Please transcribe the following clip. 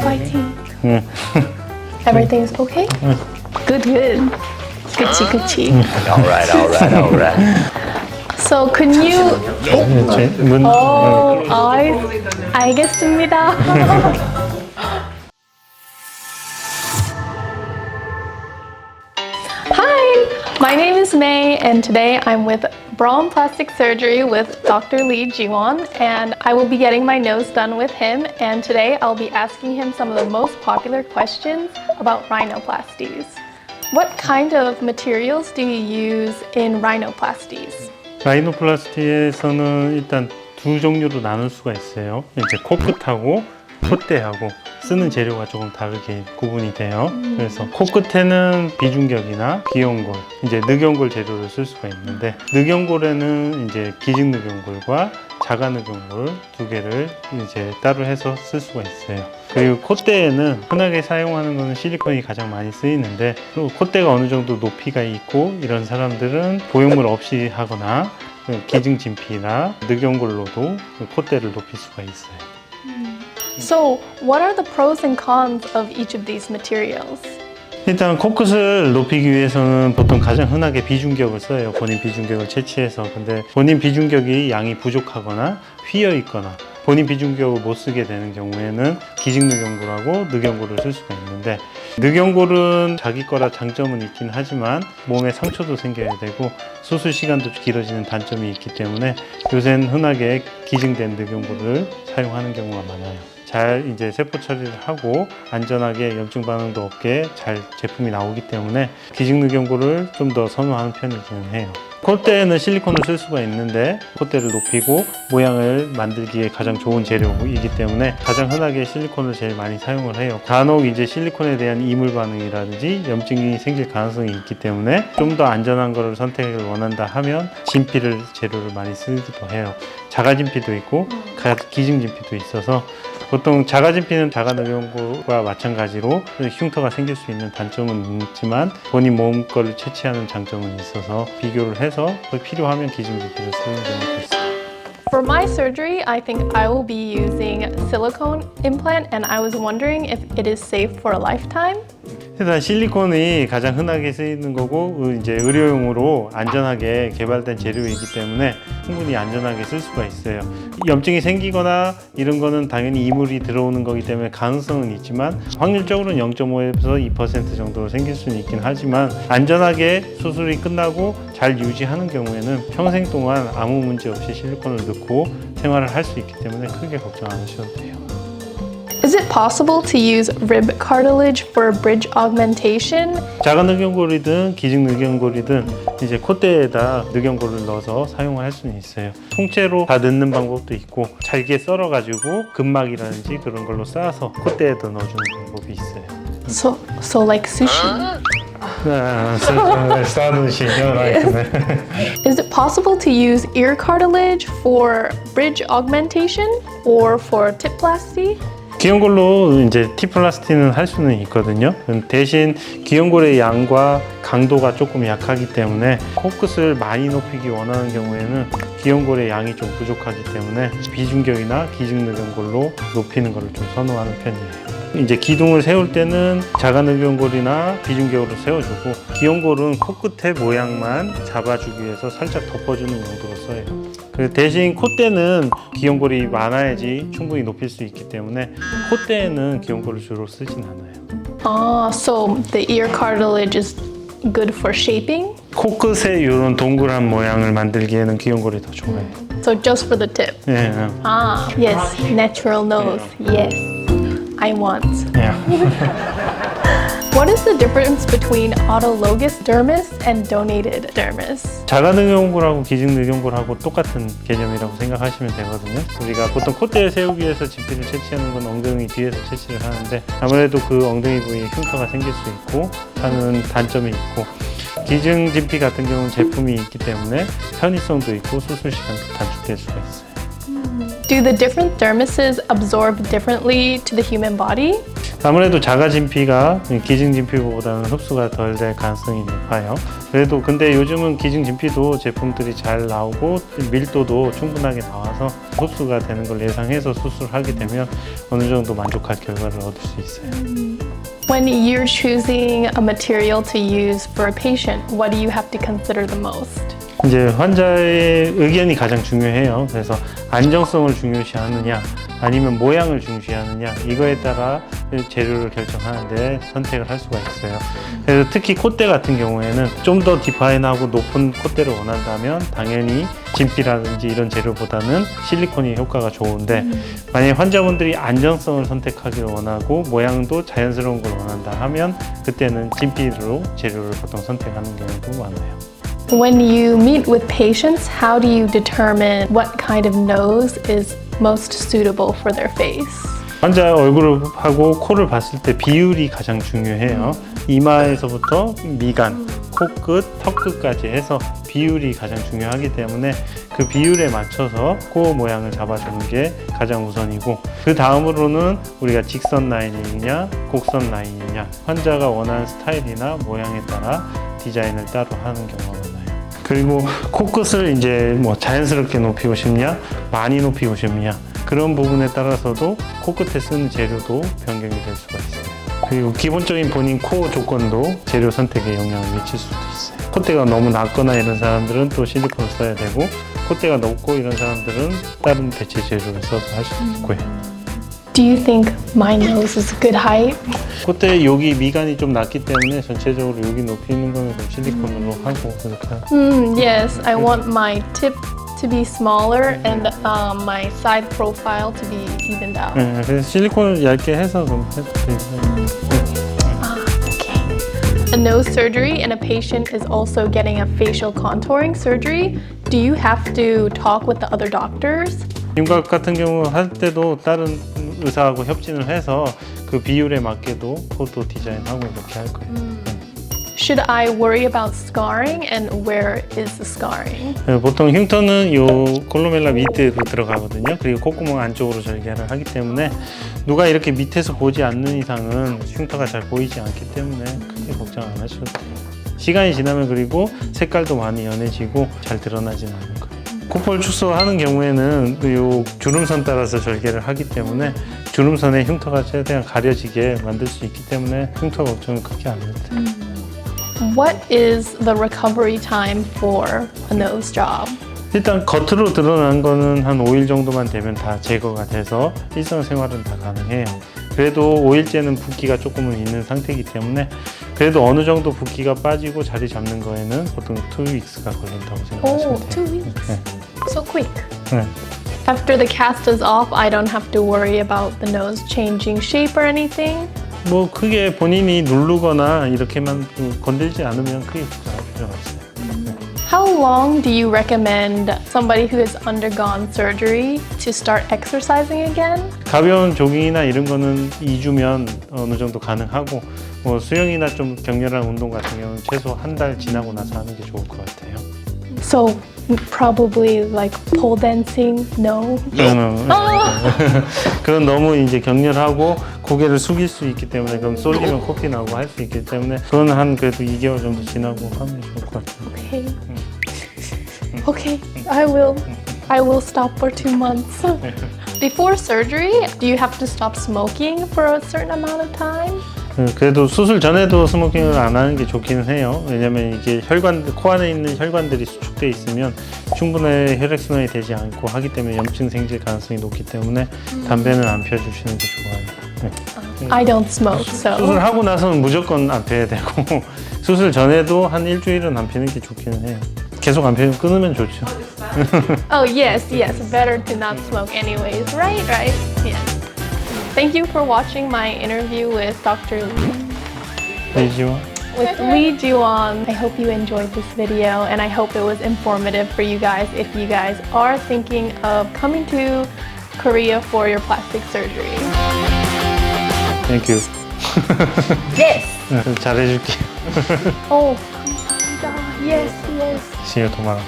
fighting. Everything's okay? Good, good. 그치, 그치. Alright. So, can you... 알겠습니다. Hi, my name is May, and today I'm with Braun Plastic Surgery with Dr. Lee Jiwon, and I will be getting my nose done with him, and today I'll be asking him some of the most popular questions about rhinoplasties. What kind of materials do you use in rhinoplasties? 라이노플라스티에서는 일단 두 종류로 나눌 수가 있어요. 이제 코끝하고 콧대하고 쓰는 재료가 조금 다르게 구분이 돼요. 그래서 코끝에는 비중격이나 비연골, 이제 늑연골 재료를 쓸 수가 있는데, 늑연골에는 이제 기증늑연골과 자가늑연골 두 개를 이제 따로 해서 쓸 수가 있어요. 그리고 콧대에는 흔하게 사용하는 것은 실리콘이 가장 많이 쓰이는데, 또 콧대가 어느 정도 높이가 있고 이런 사람들은 보형물 없이 하거나 기증진피나 늑연골로도 콧대를 높일 수가 있어요. So, what are the pros and cons of each of these materials? 일단 코끝을 높이기 위해서는 보통 가장 흔하게 비중격을 써요. 본인 비중격을 채취해서. 근데 본인 비중격이 양이 부족하거나 휘어 있거나 본인 비중격을 못 쓰게 되는 경우에는 기증늑연골하고 늑연골을 쓸 수가 있는데, 늑연골은 자기 거라 장점은 있긴 하지만 몸에 상처도 생겨야 되고 수술 시간도 길어지는 단점이 있기 때문에 요새는 흔하게 기증된 늑연골을 사용하는 경우가 많아요. 잘 이제 세포 처리를 하고 안전하게 염증 반응도 없게 잘 제품이 나오기 때문에 기증늑연골을 좀 더 선호하는 편이기는 해요. 콧대에는 실리콘을 쓸 수가 있는데 콧대를 높이고 모양을 만들기에 가장 좋은 재료이기 때문에 가장 흔하게 실리콘을 제일 많이 사용을 해요. 간혹 이제 실리콘에 대한 이물 반응이라든지 염증이 생길 가능성이 있기 때문에 좀 더 안전한 거를 선택을 원한다 하면 진피를 재료를 많이 쓰기도 해요. 자가진피도 있고 기증진피도 있어서 보통 자가진피는 자가늑연골과 마찬가지로 흉터가 생길 수 있는 단점은 있지만 본인 몸 거를 채취하는 장점은 있어서 비교를 해서 필요하면 기증진피를 쓰는 경우도 있어요. For my surgery, I think I will be using silicone implant, and I was wondering if it is safe for a lifetime. 일단 실리콘이 가장 흔하게 쓰이는 거고 이제 의료용으로 안전하게 개발된 재료이기 때문에 충분히 안전하게 쓸 수가 있어요. 염증이 생기거나 이런 거는 당연히 이물이 들어오는 거기 때문에 가능성은 있지만 확률적으로는 0.5에서 2% 정도 생길 수는 있긴 하지만 안전하게 수술이 끝나고 잘 유지하는 경우에는 평생 동안 아무 문제 없이 실리콘을 넣고 생활을 할 수 있기 때문에 크게 걱정 안 하셔도 돼요. Is it possible to use rib cartilage for bridge augmentation? 자가늑연골이든 기증늑연골이든 이제 콧대에다 늑연골을 넣어서 사용을 할 수는 있어요. 통째로 다 넣는 방법도 있고 잘게 썰어가지고 근막이라든지 그런 걸로 싸서 콧대에다 넣어주는 방법이 있어요. So like sushi. Is it possible to use ear cartilage for bridge augmentation or for tipplasty? 기연골로 이제 티플라스티는 할 수는 있거든요. 대신 기연골의 양과 강도가 조금 약하기 때문에 코끝을 많이 높이기 원하는 경우에는 기연골의 양이 좀 부족하기 때문에 비중격이나 기증늑연골로 높이는 것을 좀 선호하는 편이에요. 이제 기둥을 세울 때는 자가늑연골이나 비중격으로 세워주고 기연골은 코끝의 모양만 잡아주기 위해서 살짝 덮어주는 용도로 써요. 그 대신 콧대는 기연골이 많아야지 충분히 높일 수 있기 때문에 콧대에는 기연골을 주로 쓰진 않아요. So the ear cartilage is good for shaping? 코끝에 이런 동그란 모양을 만들기에는 기연골이 더 좋아요. So just for the tip? 예. Yes, natural nose. Yes, I want. 예. What is the difference between autologous dermis and donated dermis? 자가늑연골하고 기증늑연골하고 똑같은 개념이라고 생각하시면 되거든요. 우리가 보통 콧대에 세우기 위해서 진피를 채취하는 건 엉덩이 뒤에서 채취를 하는데 아무래도 그 엉덩이 부위에 흉터가 생길 수 있고 하는 단점이 있고 기증진피 같은 경우는 제품이 있기 때문에 편의성도 있고 수술 시간도 단축될 수가 있어요. Do the different dermises absorb differently to the human body? 아무래도 자가 진피가 기증 진피보다는 흡수가 덜 될 가능성이 높아요. 그래도 근데 요즘은 기증 진피도 제품들이 잘 나오고 밀도도 충분하게 나와서 흡수가 되는 걸 예상해서 수술하게 되면 어느 정도 만족할 결과를 얻을 수 있어요. When you're choosing a material to use for a patient, what do you have to consider the most? 이제 환자의 의견이 가장 중요해요. 그래서 안정성을 중요시하느냐 아니면 모양을 중시하느냐 이거에 따라 재료를 결정하는데 선택을 할 수가 있어요. 그래서 특히 콧대 같은 경우에는 좀 더 디파인하고 높은 콧대를 원한다면 당연히 진피라든지 이런 재료보다는 실리콘이 효과가 좋은데 만약에 환자분들이 안정성을 선택하기를 원하고 모양도 자연스러운 걸 원한다 하면 그때는 진피로 재료를 보통 선택하는 경우도 많아요. When you meet with patients, how do you determine what kind of nose is most suitable for their face? 환자 얼굴하고 코를 봤을 때 비율이 가장 중요해요. 이마에서부터 미간, 코끝, 턱끝까지 해서 비율이 가장 중요하기 때문에 그 비율에 맞춰서 코 모양을 잡아주는 게 가장 우선이고 그 다음으로는 우리가 직선 라인이냐 곡선 라인이냐 환자가 원하는 스타일이나 모양에 따라 디자인을 따로 하는 경우가 많아요. 그리고 코끝을 이제 뭐 자연스럽게 높이고 싶냐 많이 높이고 싶냐 그런 부분에 따라서도 코끝에 쓰는 재료도 변경이 될 수가 있어요. 그리고 기본적인 본인 코 조건도 재료 선택에 영향을 미칠 수도 있어요. 콧대가 너무 낮거나 이런 사람들은 또 실리콘을 써야 되고 콧대가 높고 이런 사람들은 다른 대체 재료를 써서 할 수도 있고요. Do you think my nose is a good height? 콧대 여기 미간이 좀 낮기 때문에 전체적으로 여기 높이 있는 거는 좀 실리콘으로 하고 그렇게 하고. Yes, I want my tip to be smaller and my side profile to be evened out. 네, 그래서 실리콘을 얇게 해서 좀 해도 돼요. A nose surgery and a patient is also getting a facial contouring surgery. Do you have to talk with the other doctors? 윤곽 같은 경우 할 때도 다른 의사하고 협진을 해서 그 비율에 맞게도 코도 디자인하고 이렇게 할 거예요. Should I worry about scarring and where is the scarring? 보통 흉터는 요 콜로멜라 밑으로 들어가거든요. 그리고 콧구멍 안쪽으로 절개를 하기 때문에 누가 이렇게 밑에서 보지 않는 이상은 흉터가 잘 보이지 않기 때문에 크게 걱정 안 하셔도 돼요. 시간이 지나면 그리고 색깔도 많이 연해지고 잘 드러나지는 않을 거예요. 콧볼 축소하는 경우에는 요 주름선 따라서 절개를 하기 때문에 주름선에 흉터가 최대한 가려지게 만들 수 있기 때문에 흉터 걱정은 크게 안 해도 돼요. What is the recovery time for a nose job? 일단 겉으로 드러난 거는 한 5일 정도만 되면 다 제거가 돼서 일상생활은 다 가능해요. 그래도 5일째는 붓기가 조금은 있는 상태이기 때문에 그래도 어느 정도 붓기가 빠지고 자리 잡는 거에는 보통 2weeks가 걸린다고 생각하시면 돼요. 2 weeks. 네. So quick. 네. After the cast is off, I don't have to worry about the nose changing shape or anything. 뭐 크게 본인이 누르거나 이렇게만 건들지 않으면 크게 걱정할 필요가 없어요. How long do you recommend somebody who has undergone surgery to start exercising again? 가벼운 조깅이나 이런 거는 2주면 어느 정도 가능하고 뭐 수영이나 좀 격렬한 운동 같은 경우는 최소 한 달 지나고 나서 하는 게 좋을 것 같아요. So probably like pole dancing? No. 그건 너무 이제 격렬하고 고개를 숙일 수 있기 때문에 그럼 쏠리면 코피 나고 할 수 있기 때문에 그건 한 그래도 2개월 정도 지나고 하면 좋을 것 같아요. Okay. Okay, I will stop for 2 months. Before surgery, do you have to stop smoking for a certain amount of time? 그래도 수술 전에도 스모킹을 안 하는 게 좋기는 해요. 왜냐면 이게 코 안에 있는 혈관들이 수축돼 있으면 충분히 혈액순환이 되지 않고 하기 때문에 염증 생길 가능성이 높기 때문에 담배는 안 펴주시는 게 좋아요. 네. I don't smoke, so. 수술하고 나서는 무조건 안 펴야 되고 수술 전에도 한 일주일은 안 피는 게 좋기는 해요. 계속 안 피면 끊으면 좋죠. Oh yes, better to not smoke anyways, right? Yes. Thank you for watching my interview with Dr. Lee. With Lee Ji-won. I hope you enjoyed this video and I hope it was informative for you guys if you guys are thinking of coming to Korea for your plastic surgery. Thank you. Yes! 잘해줄게. Oh, yes. 시간 도망.